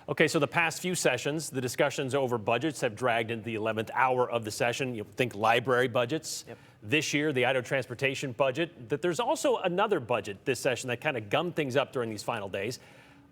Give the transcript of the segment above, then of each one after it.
Okay, so the past few sessions, the discussions over budgets have dragged into the 11th hour of the session. You think library budgets. Yep. This year, the Idaho transportation budget. That there's also another budget this session that kind of gummed things up during these final days.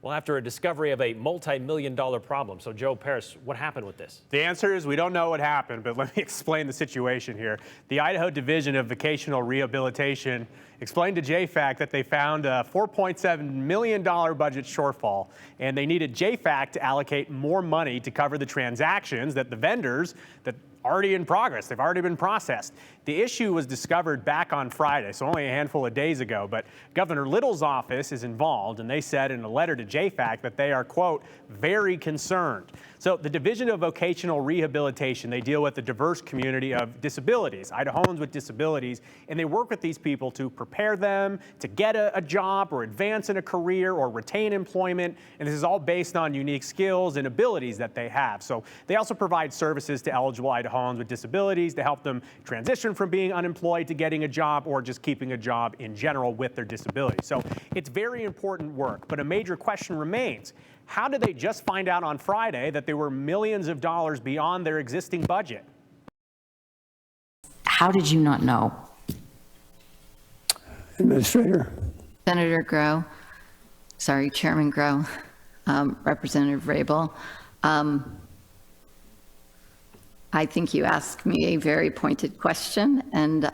Well, after a discovery of a multi-million-dollar problem. So, Joe Paris, what happened with this? The answer is we don't know what happened, but let me explain the situation here. The Idaho Division of Vocational Rehabilitation explained to JFAC that they found a $4.7 million budget shortfall, and they needed JFAC to allocate more money to cover the transactions that the vendors that already in progress. They've already been processed. The issue was discovered back on Friday, so only a handful of days ago, but Governor Little's office is involved, and they said in a letter to JFAC that they are, quote, very concerned. So the Division of Vocational Rehabilitation, they deal with the diverse community of disabilities, Idahoans with disabilities, and they work with these people to prepare them to get a job or advance in a career or retain employment, and this is all based on unique skills and abilities that they have. So they also provide services to eligible Idahoans with disabilities to help them transition from being unemployed to getting a job or just keeping a job in general with their disability. So it's very important work, but a major question remains. How did they just find out on Friday that they were millions of dollars beyond their existing budget? How did you not know? Administrator. Senator Grow, sorry, Chairman Grow, Representative Rabel. I think you asked me a very pointed question, and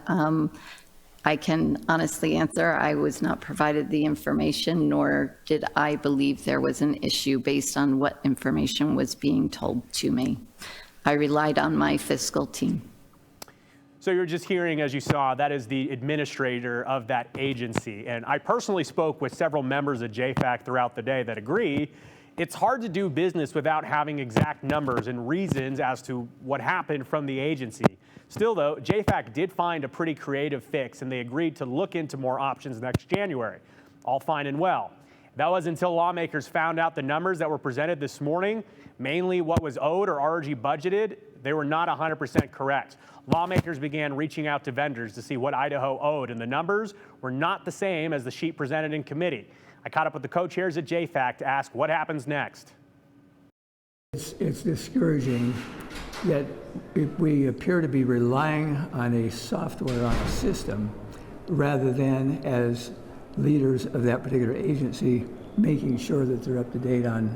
I can honestly answer, I was not provided the information, nor did I believe there was an issue based on what information was being told to me. I relied on my fiscal team. So you're just hearing, as you saw, that is the administrator of that agency. And I personally spoke with several members of JFAC throughout the day that agree it's hard to do business without having exact numbers and reasons as to what happened from the agency. Still, though, JFAC did find a pretty creative fix, and they agreed to look into more options next January. All fine and well. That was until lawmakers found out the numbers that were presented this morning, mainly what was owed or already budgeted, they were not 100% correct. Lawmakers began reaching out to vendors to see what Idaho owed, and the numbers were not the same as the sheet presented in committee. I caught up with the co-chairs at JFAC to ask what happens next. It's discouraging that we appear to be relying on a software, on a system, rather than as leaders of that particular agency making sure that they're up to date on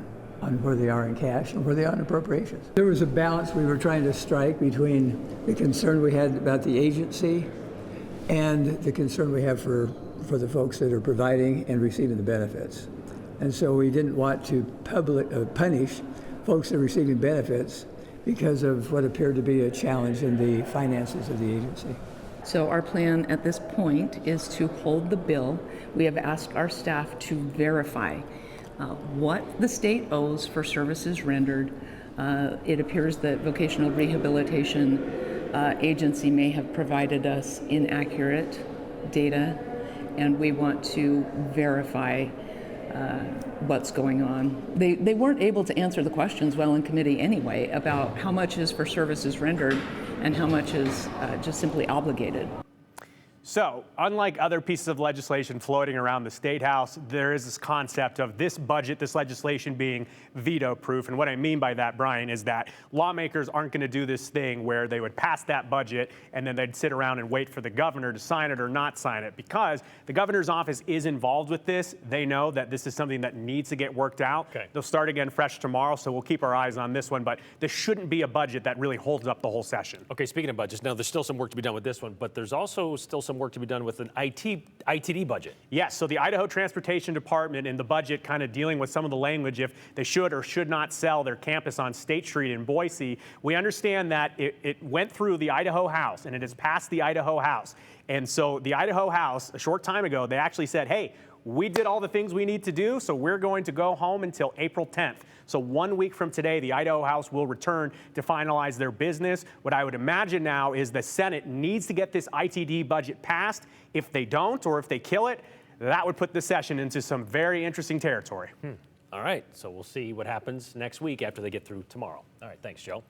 where they are in cash and where they are in appropriations. There was a balance we were trying to strike between the concern we had about the agency and the concern we have for the folks that are providing and receiving the benefits. And so we didn't want to punish folks that are receiving benefits because of what appeared to be a challenge in the finances of the agency. So our plan at this point is to hold the bill. We have asked our staff to verify what the state owes for services rendered. It appears that Vocational Rehabilitation Agency may have provided us inaccurate data, and we want to verify what's going on. They weren't able to answer the questions well in committee anyway about how much is for services rendered and how much is just simply obligated. So, unlike other pieces of legislation floating around the State House, there is this concept of this budget, this legislation being veto-proof. And what I mean by that, Brian, is that lawmakers aren't going to do this thing where they would pass that budget and then they'd sit around and wait for the governor to sign it or not sign it. Because the governor's office is involved with this, they know that this is something that needs to get worked out. Okay. They'll start again fresh tomorrow, so we'll keep our eyes on this one. But this shouldn't be a budget that really holds up the whole session. Okay, speaking of budgets, now there's still some work to be done with this one, but there's also still some work to be done with an ITD budget. Yes, so the Idaho Transportation Department in the budget kind of dealing with some of the language if they should or should not sell their campus on State Street in Boise. We understand that it went through the Idaho House and it has passed the Idaho House. And so the Idaho House, a short time ago, they actually said, hey, we did all the things we need to do, so we're going to go home until April 10th. So 1 week from today, the Idaho House will return to finalize their business. What I would imagine now is the Senate needs to get this ITD budget passed. If they don't, or if they kill it, that would put the session into some very interesting territory. All right, so we'll see what happens next week after they get through tomorrow. All right, thanks, Joe.